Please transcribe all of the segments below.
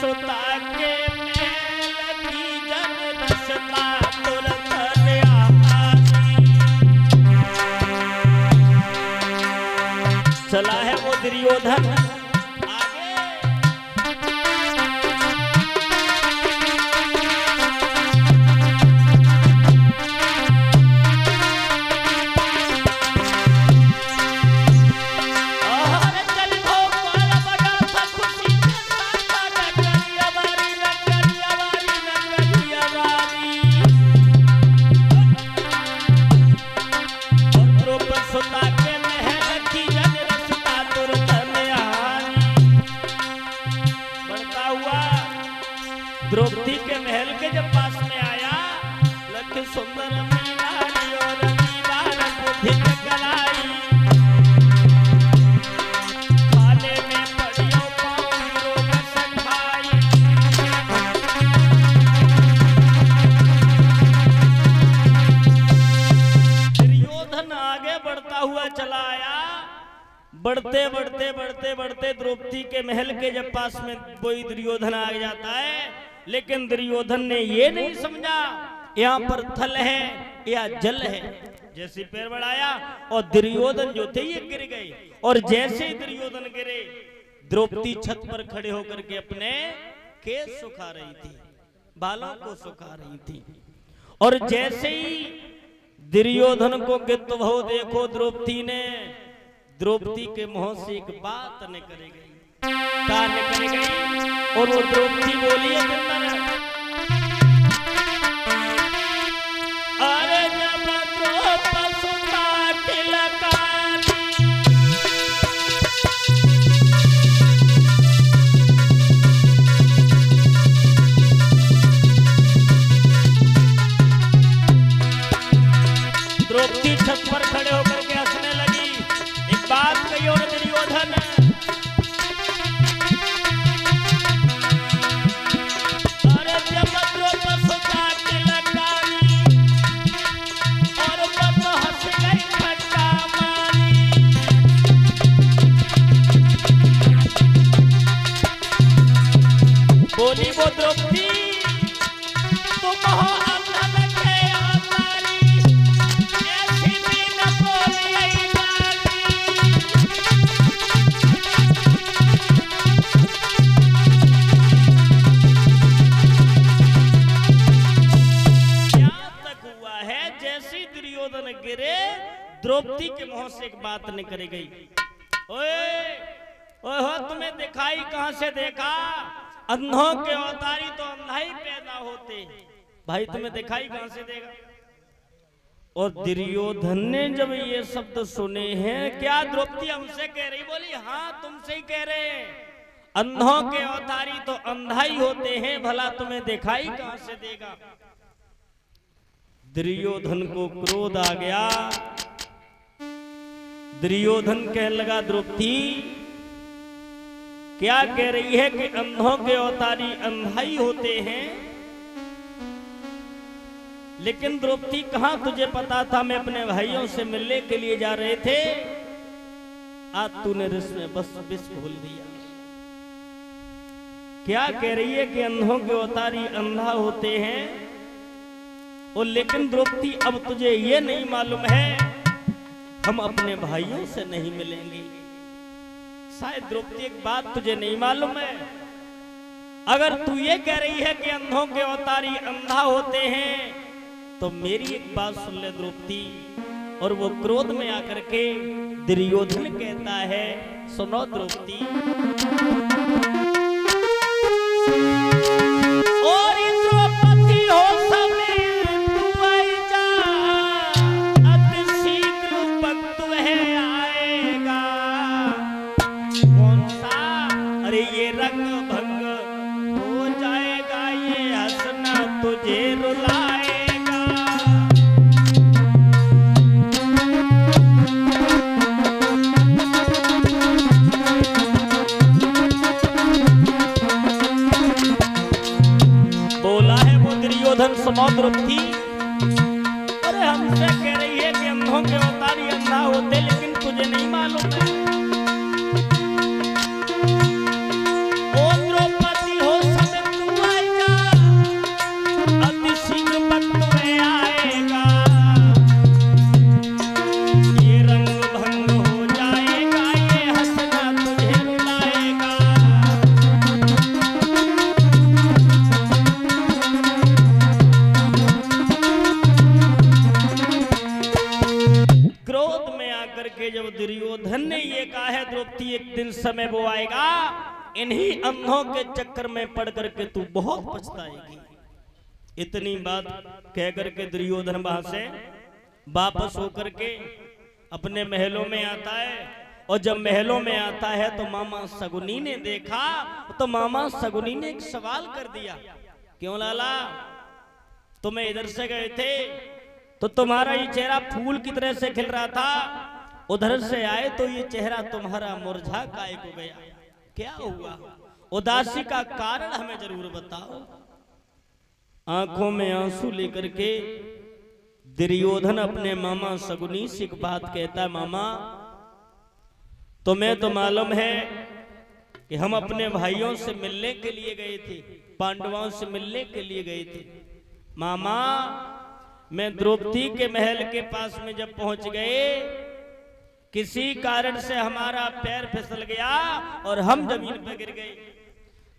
सुता के महल की जन रसता तुरंत आनी। चला है वो दुर्योधन द्रौपदी के महल के जब पास में आया, लख सुंदर मीनारी और दीवार बुद्धि कलाई, खाने में पड़ियो पाँव रोग सखाई। दुर्योधन आगे बढ़ता हुआ चला आया। बढ़ते बढ़ते बढ़ते बढ़ते द्रौपदी के महल के जब पास में कोई दुर्योधन आ जाता है, लेकिन दुर्योधन ने ये नहीं समझा यहाँ पर थल है या जल है। जैसे पैर बढ़ाया और दुर्योधन जो थे ये गिर गए, और जैसे ही दुर्योधन गिरे, द्रौपदी छत पर खड़े होकर के अपने केस सुखा रही थी, बालों को सुखा रही थी। और जैसे ही दुर्योधन को गिद्ध भव देखो द्रौपदी ने, द्रौपदी के मुंह से एक बात निकल गई, निकल गई, और वो द्रौपदी बोली है अरे जब द्रौपदी सुता तिलकानी, द्रौपदी छत पर खड़े होकर के हंसने लगी। एक बात कही और दुर्योधन बोली वो द्रौपदी तुम हो अनलख हमारी, ऐसी भी न बोली यहाँ तक हुआ है। जैसी दुर्योधन गिरे, द्रौपदी के मुंह से एक बात निकल गई, ओए ओए हो तुम्हें दिखाई कहां से देखा, अंधों के अवतारी तो अंधा ही पैदा होते, भाई तुम्हें दिखाई कहां से देगा। और दुर्योधन ने जब ये शब्द सुने हैं, क्या द्रौपदी हमसे कह रही, बोली हाँ तुमसे ही कह रहे हैं, अंधों के अवतारी तो अंधा ही होते हैं, भला तुम्हें दिखाई कहां से देगा। दुर्योधन को क्रोध आ गया। दुर्योधन कहने लगा द्रौपदी क्या कह रही है कि अंधों के अवतारी अंधा ही होते हैं, लेकिन द्रौपदी कहां तुझे पता था, मैं अपने भाइयों से मिलने के लिए जा रहे थे, आज तूने रिस में बस विष भूल दिया। क्या कह रही है कि अंधों के अवतारी अंधा होते हैं, और लेकिन द्रौपदी अब तुझे ये नहीं मालूम है हम अपने भाइयों से नहीं मिलेंगे। शायद द्रौपदी एक बात तुझे नहीं मालूम है, अगर तू ये कह रही है कि अंधों के अवतारी अंधा होते हैं, तो मेरी एक बात सुन ले द्रौपदी। और वो क्रोध में आकर के दुर्योधन कहता है, सुनो द्रौपदी, और द्रौपदी हो समय तू आई जा, अति शीघ्र वक्त वह आएगा, कौन सा, अरे ये रंग भंग हो जाएगा, ये हंसना तुझे रुलाएगा। बोला है वो दुर्योधन, सुनो द्रौपदी, अरे हमसे कह रही है कि अंधों के अवतारी अंधा होते, लेकिन तुझे नहीं मालूम है। ओ द्रौपदी हो कि एक दिन समय वो आएगा, इन्हीं अंधों के चक्कर में पड़ करके तू बहुत पछताएगी। इतनी बात कह करके दुर्योधन वहां से वापस होकर के अपने महलों में आता है। और जब महलों में आता है तो मामा शकुनी ने देखा, तो मामा शकुनी ने एक सवाल कर दिया, क्यों लाला, तुम्हें इधर से गए थे तो तुम्हारा ये चेहरा फूल की तरह से खिल रहा था, उधर से आए तो ये चेहरा तुम्हारा मुरझा काहे को गया, क्या हुआ? उदासी का कारण हमें जरूर बताओ। आंखों में आंसू लेकर के दुर्योधन अपने मामा शकुनी से एक बात कहता है, मामा तुम्हें तो मालूम है कि हम अपने भाइयों से मिलने के लिए गए थे, पांडवों से मिलने के लिए गए थे। मामा मैं द्रौपदी के महल के पास में जब पहुंच गए, किसी कारण से हमारा पैर फिसल गया और हम जमीन पर गिर गए।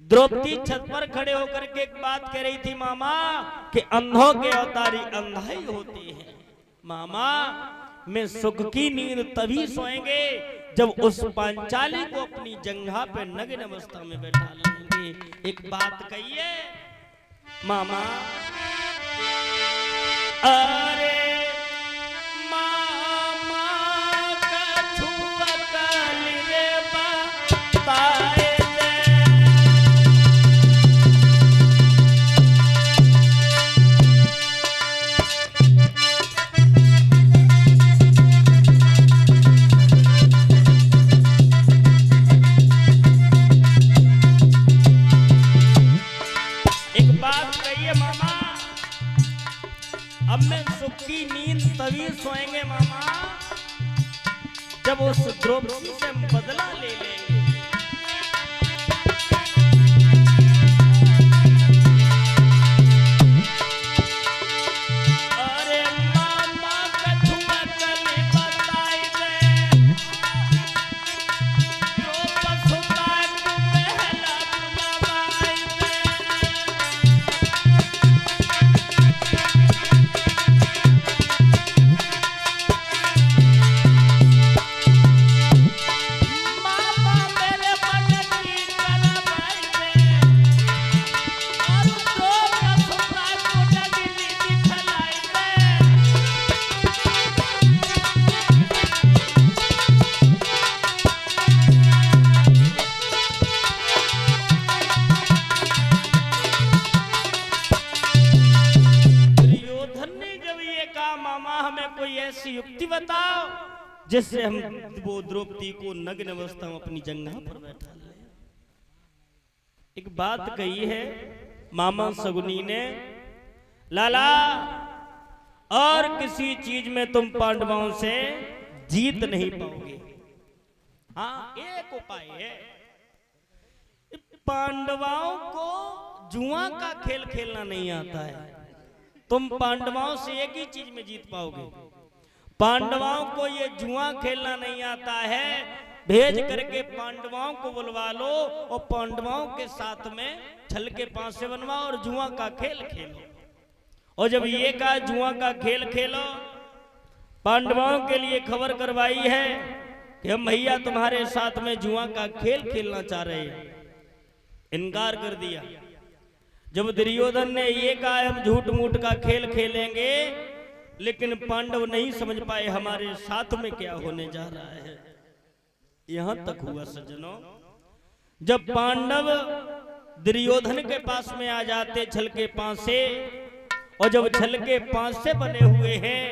द्रौपदी छत पर खड़े होकर के एक बात कह रही थी, मामा कि अंधों के अवतारी अंधा ही होते हैं। मामा मैं सुख की नींद तभी सोएंगे जब उस पांचाली को अपनी जंघा पे नग्न अवस्था में बैठा लेंगे। एक बात कहिए मामा, अरे मामा कछुआ काली रे बताए की नींद तभी सोएंगे मामा जब उस द्रौपदी से बदला ले लेंगे। अरे मामा कछुआ चली बताई दे, जो पसुता पहला बुलवाई दे। युक्ति बताओ जिससे हम वो द्रौपदी को नग्न अवस्था में अपनी जंघा पर बैठा ले। एक बात कही है मामा शकुनी ने, लाला और किसी चीज में तुम पांडवों से जीत नहीं पाओगे। हाँ एक उपाय है, पांडवों को जुआ का खेल खेलना नहीं आता है। तुम पांडवों से एक ही चीज में जीत पाओगे, पांडवों को ये जुआ खेलना नहीं आता है, भेज करके पांडवों को बुलवा लो और पांडवों के साथ में छल के पांसे बनवाओ और जुआ का खेल खेलो। और जब ये कहा जुआ का खेल खेलो, पांडवों के लिए खबर करवाई है कि हम भैया तुम्हारे साथ में जुआ का खेल खेलना चाह रहे हैं, इनकार कर दिया। जब दुर्योधन ने ये कहा हम झूठ मूठ का खेल खेलेंगे, लेकिन पांडव नहीं समझ पाए हमारे साथ में क्या होने जा रहा है। यहां तक हुआ सज्जनों, जब पांडव दुर्योधन के पास में आ जाते छल के पांसे, और जब छल के पांसे बने हुए हैं,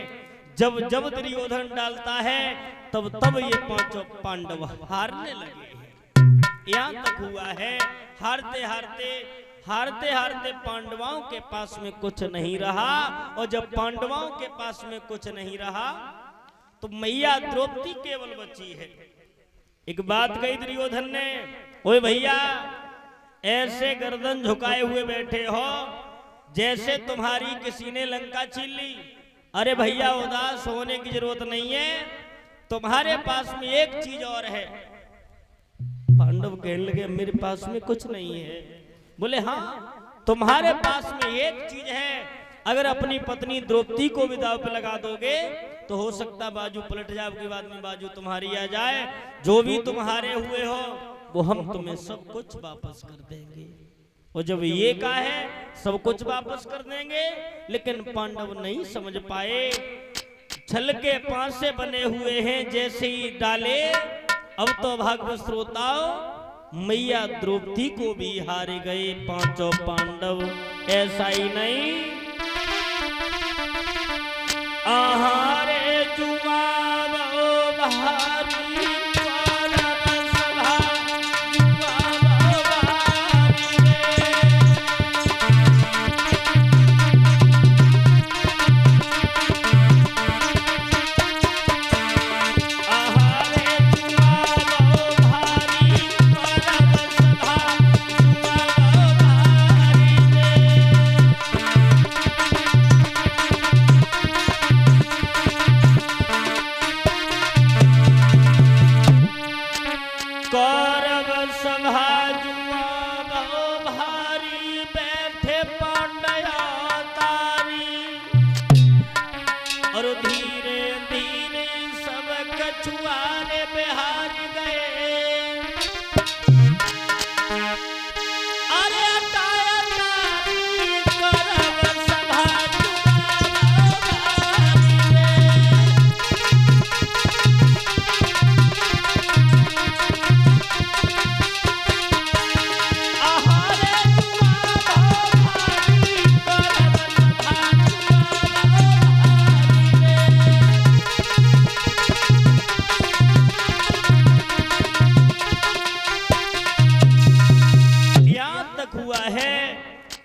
जब जब दुर्योधन डालता है तब तब ये पांचों पांडव हारने लगे हैं। यहां तक हुआ है हारते हारते हारते हारते पांडवों के पास में कुछ नहीं रहा। और जब पांडवों के पास में कुछ नहीं रहा तो मैया द्रौपदी केवल बची है। एक बात कही दुर्योधन ने, ओए भैया ऐसे गर्दन झुकाए हुए बैठे हो जैसे तुम्हारी किसी ने लंका छीन ली। अरे भैया उदास होने की जरूरत नहीं है, तुम्हारे पास में एक चीज और है। पांडव कहने लगे मेरे पास में कुछ नहीं है। बोले हाँ तुम्हारे पास में एक चीज है, अगर अपनी पत्नी द्रौपदी को भी दांव पे लगा दोगे तो हो सकता बाजू पलट जाए, के बाद में बाजू तुम्हारी आ जाए। जो भी तुम्हारे हुए हो वो हम तुम्हें सब कुछ वापस कर देंगे। और जब ये कहा है सब कुछ वापस कर देंगे, लेकिन पांडव नहीं समझ पाए। छल के पांसे बने हुए हैं जैसे ही डाले। अब तो भागवत श्रोताओं मैया द्रौपदी को भी हार गए पांचों पांडव। ऐसा ही नहीं, आहारे जुआवो भारी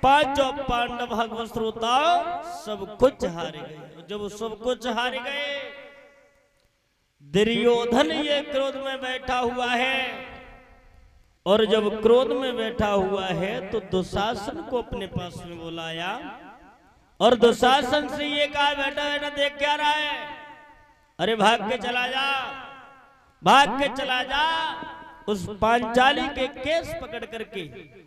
पांचों पांडव भगवत श्रोताओं सब कुछ हार गए। जब सब कुछ हार गए, दुर्योधन ये क्रोध में बैठा हुआ है। और जब क्रोध में बैठा हुआ है तो दुशासन को अपने पास में बुलाया और दुशासन से ये कहा, बेटा बेटा देख क्या रहा है? अरे भाग के चला जा, भाग के चला जा। उस पांचाली के केस पकड़ करके